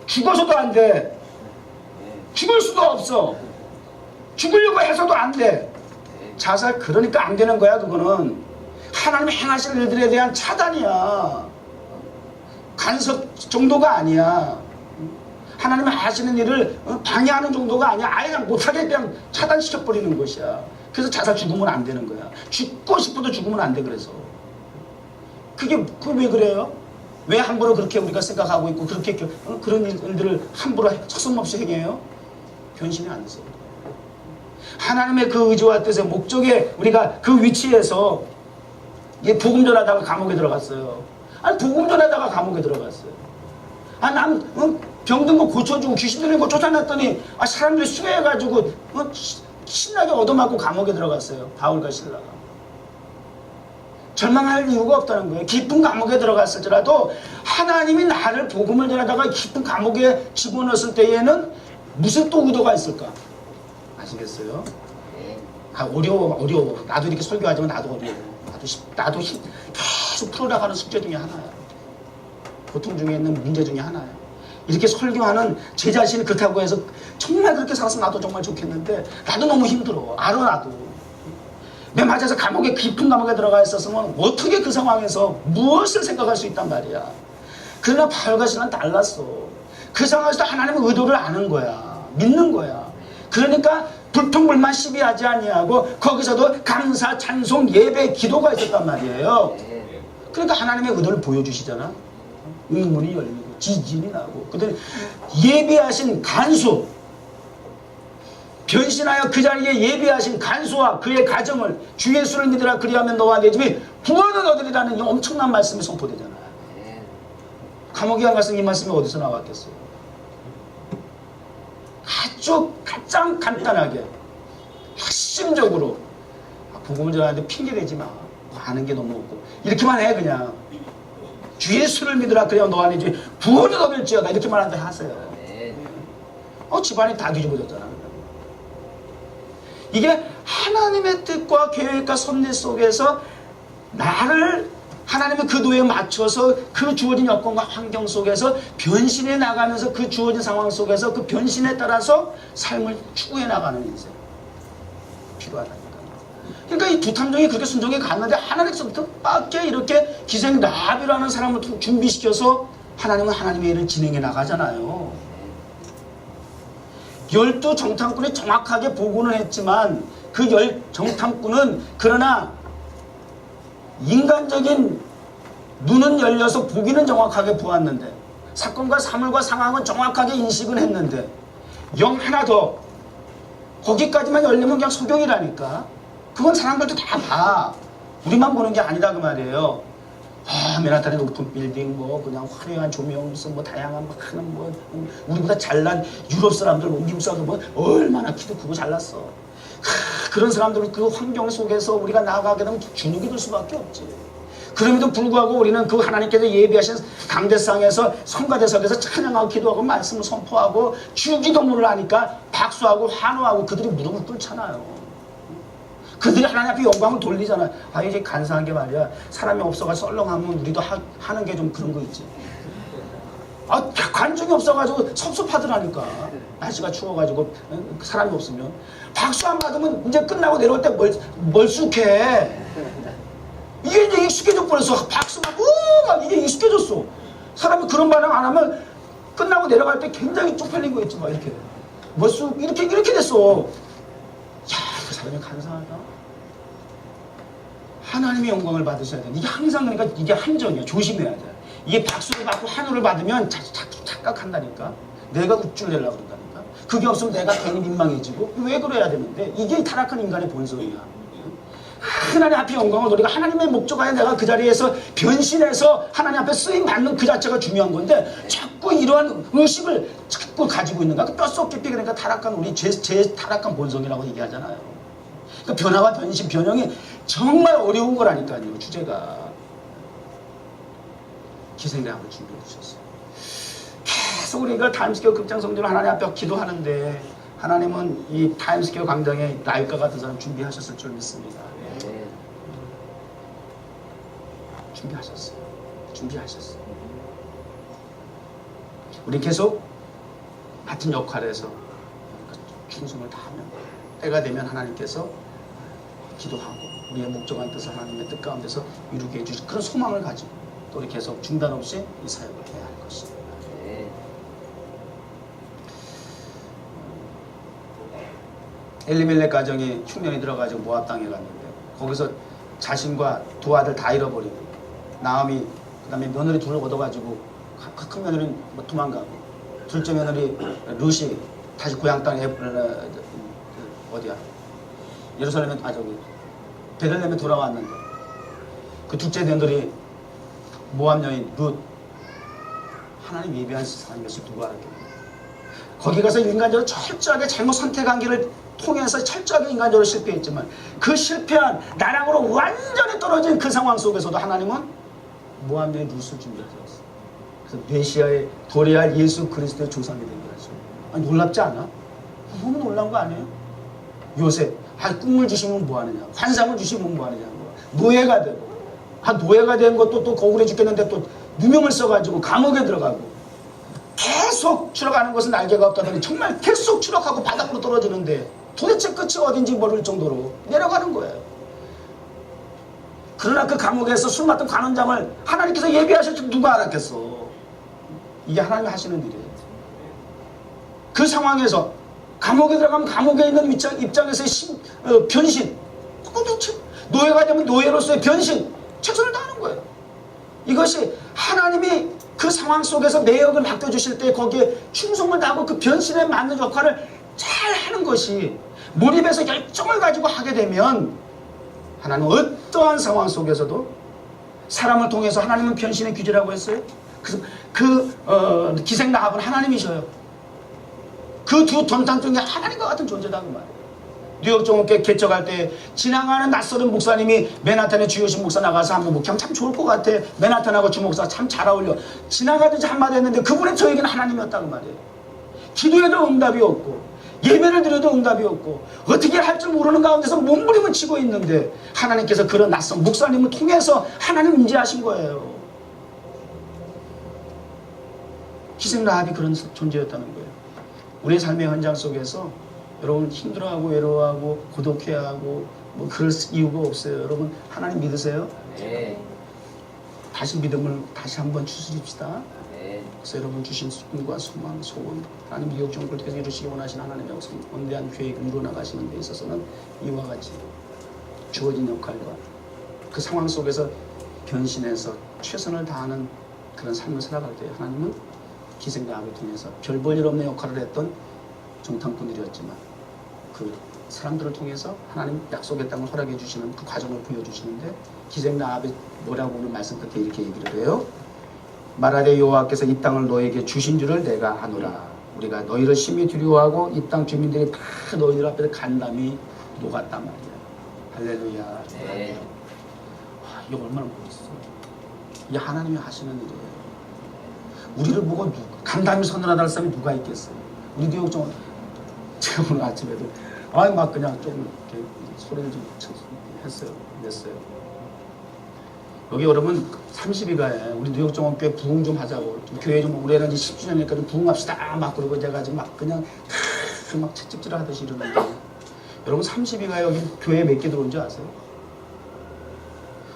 죽어서도 안 돼. 죽을 수도 없어. 죽으려고 해서도 안 돼. 자살 그러니까 안 되는 거야. 그거는 하나님이 행하실 일들에 대한 차단이야. 간섭 정도가 아니야. 하나님이 하시는 일을 방해하는 정도가 아니야. 아예 그냥 못하게 그냥 차단시켜버리는 것이야. 그래서 자살 죽으면 안 되는 거야. 죽고 싶어도 죽으면 안 돼. 그래서 그게 왜 그래요? 왜 함부로 그렇게 우리가 생각하고 있고 그렇게 그런 일들을 함부로 서슴없이 행해요? 변신이 안 돼서. 하나님의 그 의지와 뜻의 목적에 우리가 그 위치에서 복음 전하다가 감옥에 들어갔어요. 아니 복음 전하다가 감옥에 들어갔어요. 아 남 병든 거 고쳐주고 귀신 들린 거 쫓아냈더니 사람들이 수해가지고 신나게 얻어맞고 감옥에 들어갔어요. 바울과 실라가. 절망할 이유가 없다는 거예요. 깊은 감옥에 들어갔을지라도 하나님이 나를 복음을 전하다가 깊은 감옥에 집어넣었을 때에는 무슨 또 의도가 있을까? 아시겠어요? 어려워. 나도 이렇게 설교하지만 나도 어려워. 나도 계속 풀어나가는 숙제 중에 하나야. 고통 중에 있는 문제 중에 하나야. 이렇게 설교하는 제 자신이 그렇다고 해서 정말 그렇게 살았으면 나도 정말 좋겠는데 나도 너무 힘들어. 알아 나도. 내 맞아서 깊은 감옥에 들어가 있었으면 어떻게 그 상황에서 무엇을 생각할 수 있단 말이야. 그러나 바울과 실라는 달랐어. 그 상황에서도 하나님의 의도를 아는 거야. 믿는 거야. 그러니까 불평불만 시비하지 아니하고 거기서도 감사, 찬송, 예배, 기도가 있었단 말이에요. 그러니까 하나님의 의도를 보여주시잖아. 의문이 열리고 지진이 나고 그들이 예비하신 간수 변신하여 그 자리에 예비하신 간수와 그의 가정을 주 예수를 믿으라 그리하면 너와 내 집이 구원을 얻으리라는 이 엄청난 말씀이 선포되잖아요. 감옥에 안 갔으면 이 말씀이 어디서 나왔겠어요? 아주 가장 간단하게 핵심적으로 복음을 전하는데 핑계대지 마. 아는 게 너무 없고 이렇게만 해. 그냥 주 예수를 믿으라 그래야 너와 내 집이 구원을 얻을지어다 이렇게만 한다 하세요. 집안이 다 뒤집어졌잖아. 이게 하나님의 뜻과 계획과 섭리 속에서 나를 하나님의 그 도에 맞춰서 그 주어진 여건과 환경 속에서 변신해 나가면서 그 주어진 상황 속에서 그 변신에 따라서 삶을 추구해 나가는 인생 필요하다니까요. 그러니까 이 두 탐정이 그렇게 순종해 갔는데 하나님께서 뜻밖에 이렇게 기생 라합이라는 사람을 준비시켜서 하나님은 하나님의 일을 진행해 나가잖아요. 12 정탐꾼이 정확하게 보고는 했지만 그 정탐꾼은 그러나 인간적인 눈은 열려서 보기는 정확하게 보았는데 사건과 사물과 상황은 정확하게 인식은 했는데 영 하나 더 거기까지만 열리면 그냥 소경이라니까. 그건 사람들도 다 봐. 우리만 보는 게 아니다 그 말이에요. 맨하탄의 높은 빌딩 뭐 그냥 화려한 조명 무슨 뭐 다양한 많은 뭐 우리보다 잘난 유럽 사람들 뭐 미국 사람들 뭐 얼마나 키도 크고 잘났어. 그런 사람들은 그 환경 속에서 우리가 나아가게 되면 주눅이 들 수밖에 없지. 그럼에도 불구하고 우리는 그 하나님께서 예비하신 강대상에서 성가대석에서 찬양하고 기도하고 말씀을 선포하고 주기도문을 하니까 박수하고 환호하고 그들이 무릎을 꿇잖아요. 그들이 하나님 앞에 영광을 돌리잖아요. 이제 간사한 게 말이야. 사람이 없어가지고 썰렁하면 우리도 하는 게 좀 그런 거 있지. 관중이 없어가지고 섭섭하더라니까. 날씨가 추워가지고 사람이 없으면 박수 안 받으면 이제 끝나고 내려올 때 멀쑥해. 이게 이제 익숙해져 버렸어. 박수 받고 막 이게 익숙해졌어. 사람이 그런 반응 안 하면 끝나고 내려갈 때 굉장히 쪽팔린 거 있지. 막 이렇게 멀쑥 이렇게 됐어. 그 사람이 간사하다. 하나님의 영광을 받으셔야 돼. 이게 항상 그러니까 이게 함정이야. 조심해야 돼. 이게 박수를 받고 환호를 받으면 착각한다니까. 내가 우쭐 내려고 그런다니까. 그게 없으면 내가 괜히 민망해지고 왜 그래야 되는데 이게 타락한 인간의 본성이야. 하나님 앞에 영광을 우리가 하나님의 목적하에 내가 그 자리에서 변신해서 하나님 앞에 쓰임 받는 그 자체가 중요한 건데 자꾸 이러한 의식을 자꾸 가지고 있는가? 그 뼛속 깊이 그러니까 타락한 우리 제 타락한 본성이라고 얘기하잖아요. 그러니까 변화와 변신, 변형이 정말 어려운 거라니까요. 주제가 기생대학을 준비해 주셨어요. 계속 우리가 타임스퀘어 극장 성전을 하나님 앞에 기도하는데 하나님은 이 타임스퀘어 광장에 라이카 같은 사람 준비하셨을 줄 믿습니다. 준비하셨어요. 우리 계속 같은 역할에서 충성을 다하면 때가 되면 하나님께서 기도하고 우리의 목적한 뜻을 하나님의 뜻 가운데서 이루게 해주실 그런 소망을 가지고 또 우리 계속 중단 없이 이 사역을 해야 할 것입니다. 엘리멜렉 가정이 흉년이 들어가지고 모압 땅에 갔는데 거기서 자신과 두 아들 다 잃어버리고 나오미 그 다음에 며느리 둘을 얻어가지고 큰 며느리는 도망가고 둘째 며느리 룻이 다시 고향 땅에 어디야 예루살렘에 베들레헴에 돌아왔는데 그 둘째 며느리 모압 여인 룻 하나님 예비한 사람이었을 누가 알았겠냐. 거기 가서 인간적으로 철저하게 잘못 선택한 길을 통해서 철저하게 인간적으로 실패했지만 그 실패한 나락으로 완전히 떨어진 그 상황 속에서도 하나님은 모압 여인 룻을 준비하셨어요. 그래서 메시아의 도래할 예수 그리스도의 조상이 된 거죠. 놀랍지 않아? 너무 놀라운 거 아니에요? 요새 꿈을 주시면 뭐하느냐, 환상을 주시면 뭐하느냐, 노예가 되고 노예가 된 것도 또 억울해 죽겠는데 또 누명을 써가지고 감옥에 들어가고 계속 추락하는 것은 날개가 없다더니 정말 계속 추락하고 바닥으로 떨어지는데 도대체 끝이 어딘지 모를 정도로 내려가는 거예요. 그러나 그 감옥에서 술 맡은 관원장을 하나님께서 예비하실 줄 누가 알았겠어. 이게 하나님이 하시는 일이에요. 그 상황에서 감옥에 들어가면 감옥에 있는 입장에서의 변신, 노예가 되면 노예로서의 변신, 최선을 다하는 거예요. 이것이 하나님이 그 상황 속에서 내역을 맡겨주실 때 거기에 충성을 다하고 그 변신에 맞는 역할을 잘 하는 것이 몰입해서 열정을 가지고 하게 되면 하나님은 어떠한 상황 속에서도 사람을 통해서 하나님은 변신의 규제라고 했어요. 그래서 기생 라합은 하나님이셔요. 그 두 던탄 중에 하나님과 같은 존재다 그 말이에요. 뉴욕 종교회 개척할 때 지나가는 낯설은 목사님이 맨하탄에 주요신 목사 나가서 한번 목회하면 참 좋을 것 같아. 맨하탄하고 주 목사 참 잘 어울려. 지나가듯이 한마디 했는데 그분은 저에게는 하나님이었다 그 말이에요. 기도해도 응답이 없고 예배를 드려도 응답이 없고 어떻게 할 줄 모르는 가운데서 몸부림을 치고 있는데 하나님께서 그런 낯선 목사님을 통해서 하나님 임재하신 거예요. 기생 라합이 그런 존재였다는 거예요. 우리의 삶의 현장 속에서 여러분 힘들어하고 외로워하고 고독해하고 뭐 그럴 이유가 없어요. 여러분 하나님 믿으세요? 네. 다시 믿음을 다시 한번 추스립시다. 네. 그래서 여러분 주신 꿈과 소망, 소원 하나님 미국 정부를 통해서 이루시기 원하시는 하나님의 원대한 계획을 이루어나가시는 데 있어서는 이와 같이 주어진 역할과 그 상황 속에서 변신해서 최선을 다하는 그런 삶을 살아갈 때 하나님은 기생라합을 통해서 별 볼 일 없는 역할을 했던 정탐꾼들이었지만 그 사람들을 통해서 하나님 약속의 땅을 허락해 주시는 그 과정을 보여주시는데 기생라합이 뭐라고 오늘 말씀 끝에 이렇게 얘기를 해요. 말하되 여호와께서 이 땅을 너에게 주신 줄을 내가 아노라. 우리가 너희를 심히 두려워하고 이 땅 주민들이 다 너희들 앞에서 간담이 녹았단 말이야. 할렐루야. 네. 와, 이게 얼마나 멋있어. 이게 하나님이 하시는 일이에요. 우리를 보고 간담이 선언하다는 사람이 누가 있겠어요. 우리 뉴욕 좀 제가 오늘 아침에도 막 그냥 좀 이렇게 소리를 좀 했어요. 냈어요. 여기 여러분 32가에 우리 뉴욕 정원교회 부흥 좀 하자고 좀 교회 좀 올해는 이제 10주년이니까 좀 부흥합시다 막 그러고 제가 지금 막 그냥 막 채찍질 하듯이 이러는데 여러분 32가에 여기 교회 몇 개 들어온 줄 아세요?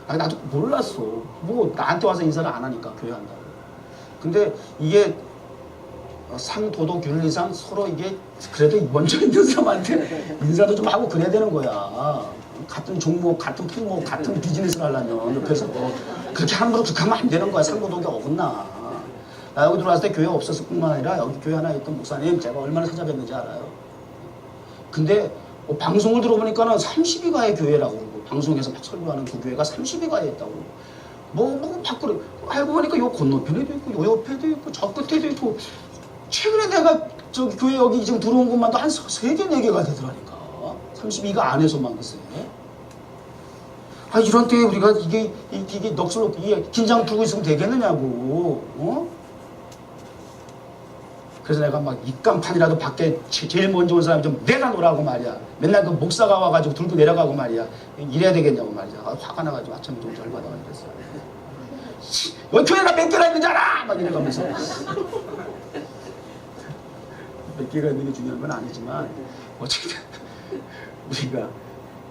아니 나도 몰랐어. 뭐 나한테 와서 인사를 안 하니까 교회 한다고. 근데 이게 상도덕윤리상 서로 이게 그래도 먼저 있는 사람한테 인사도 좀 하고 그래야 되는 거야. 같은 종목, 같은 품목, 같은 비즈니스를 하려면 옆에서 그렇게 함부로 극하면 안 되는 거야. 상도덕이 어긋나. 나 여기 들어왔을 때 교회 없었을 뿐만 아니라 여기 교회 하나 있던 목사님 제가 얼마나 찾아뵀는지 알아요. 근데 방송을 들어보니까는 32가의 교회라고 그러고 방송에서 막 설교하는 그 교회가 32가에 있다고. 뭐 밖으로 알고 보니까 요 건너편에도 있고 요 옆에도 있고 저 끝에도 있고 최근에 내가 저기 교회 여기 지금 들어온 곳만도 한 3개, 4개가 되더라니까. 32가 안에서만 글쎄. 이런 때에 우리가 이게 넋을 놓고 이게 긴장 풀고 있으면 되겠느냐고. 그래서 내가 막 입간판이라도 밖에 제일 먼저 온 사람이 좀 내려놓으라고 말이야. 맨날 그 목사가 와가지고 들고 내려가고 말이야. 이래야 되겠냐고 말이야. 화가 나가지고 아침에 좀 열받아가 그랬어. 여기 교회가 몇 개나 있는지 알아! 막 이래가면서. 몇 개가 있는 게 중요한 건 아니지만 어쨌든 우리가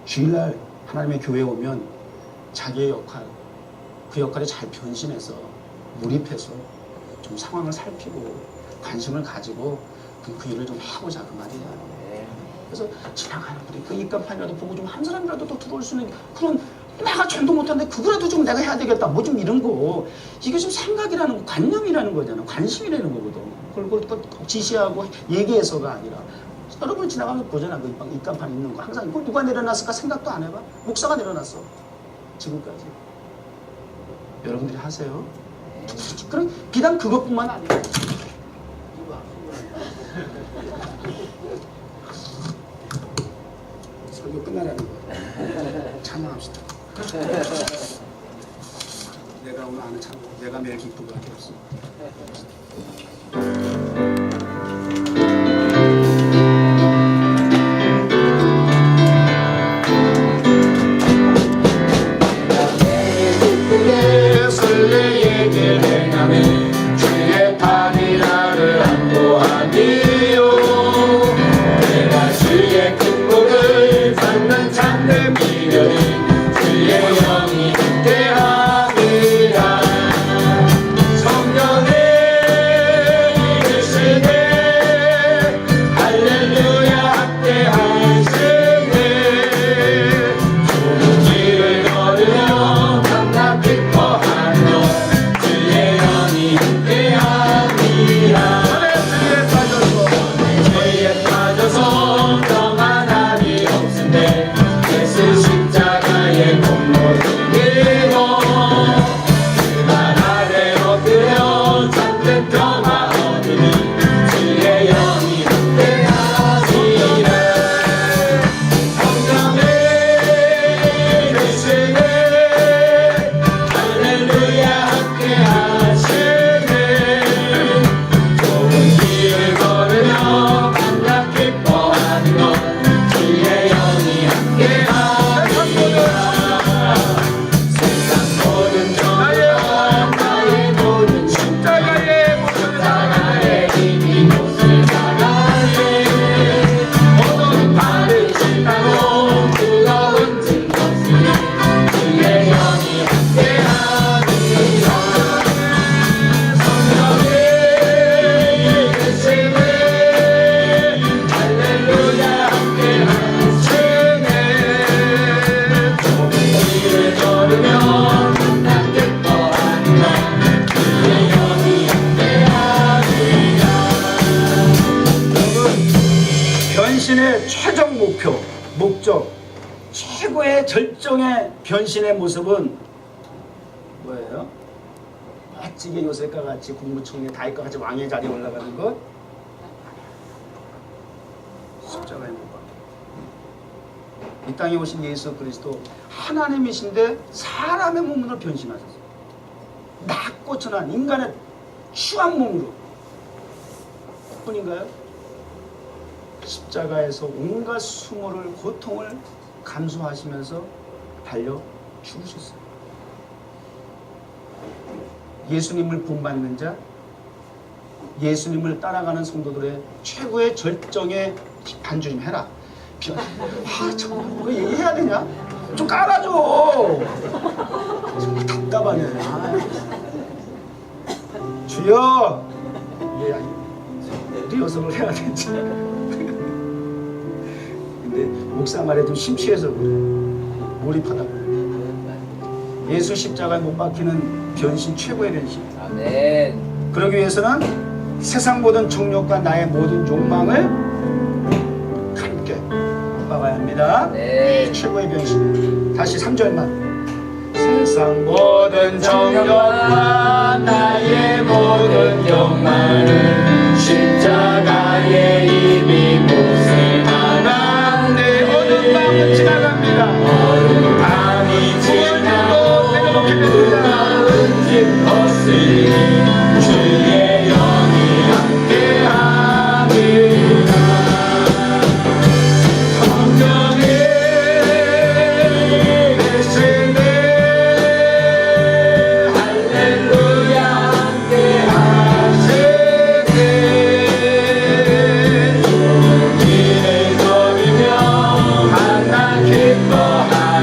주일날 하나님의 교회에 오면 자기의 역할, 그 역할에 잘 변신해서 몰입해서 좀 상황을 살피고 관심을 가지고 그 일을 좀 해보자 그 말이야. 그래서 지나가는 분이 그 입간판이라도 보고 좀 한 사람이라도 더 들어올 수 있는 그런 내가 전도 못하는데 그거라도 좀 내가 해야 되겠다 뭐 좀 이런 거 이게 좀 생각이라는 거 관념이라는 거잖아. 관심이라는 거거든. 그걸 지시하고 얘기해서가 아니라 여러분 지나가면 보잖아. 그 입간판 있는 거 항상 그걸 누가 내려놨을까 생각도 안 해봐. 목사가 내려놨어 지금까지. 여러분들이 하세요. 그럼 비단 그것뿐만 아니라 설교 끝나라는 거야. 찬양합시다. 내가 오늘 아는 찬양, 내가 매일 기쁜 것밖에 없어. 성령의 변신의 최종 목표, 목적, 최고의 절정의 변신의 모습은 뭐예요? 멋지게 요셉과 같이 국무총리 다윗과 같이 왕의 자리에 올라가는 것, 십자가에 못 박혀. 이 땅에 오신 예수 그리스도 하나님이신데 사람의 몸으로 변신하셨어요. 낮고 천한 인간의 추한 몸으로 뿐인가요? 십자가에서 온갖 수모를 고통을 감수하시면서 달려 죽으셨어요. 예수님을 본받는 자, 예수님을 따라가는 성도들의 최고의 절정의 반주 좀 해라. 정말 뭐 얘기해야 되냐? 좀 깔아줘. 정말 답답하네. 주여, 리허설을 해야 되지. 근데 목사 말에 좀 심취해서 그래. 몰입하다 그래. 예수 십자가에 못 박히는 변신, 최고의 변신. 아멘. 그러기 위해서는 세상 모든 정욕과 나의 모든 욕망을 함께 못 박아야 합니다. 네. 최고의 변신. 다시 3절만. 세상 모든 정욕과 나의 모든 욕망을 십자가에 이미 묻을만한 내 어두운 밤은 지나갑니다. 어두운 밤이 지나고 뜨거운 집 벗으니 주의 영이 함께합니다. 성령이 계시네. 할렐루야 함께하시네. 좋은 길을 걸으며 하나 기뻐하네.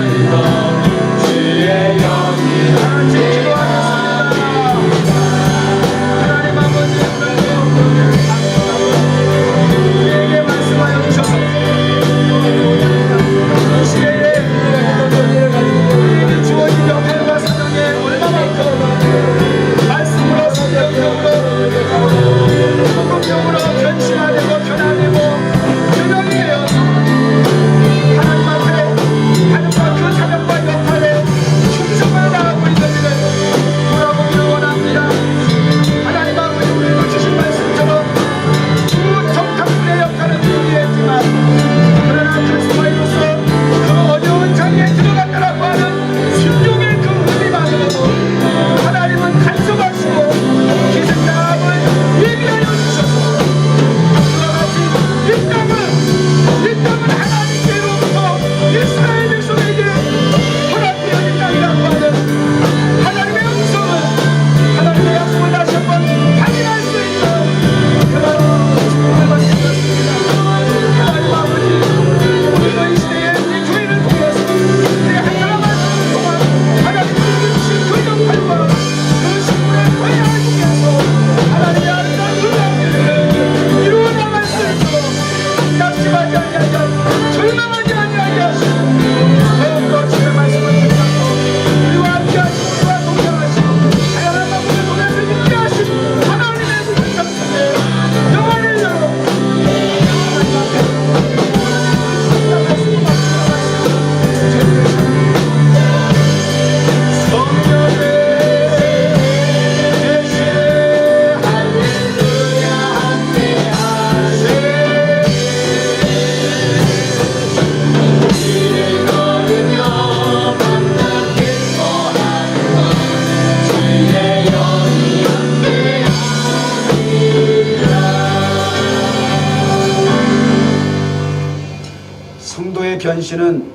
성도의 변신은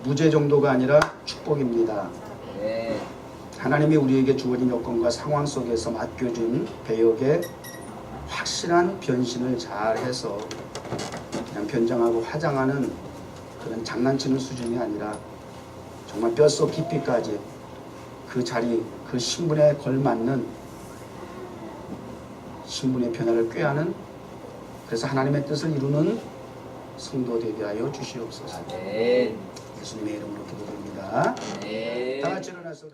무죄 정도가 아니라 축복입니다. 네. 하나님이 우리에게 주어진 여건과 상황 속에서 맡겨준 배역에 확실한 변신을 잘해서 그냥 변장하고 화장하는 그런 장난치는 수준이 아니라 정말 뼛속 깊이까지 그 자리, 그 신분에 걸맞는 신분의 변화를 꾀하는, 그래서 하나님의 뜻을 이루는 성도 되게 하여 주시옵소서. 네. 예수님의 이름으로 기도드립니다. 네. 다 같이 일어나서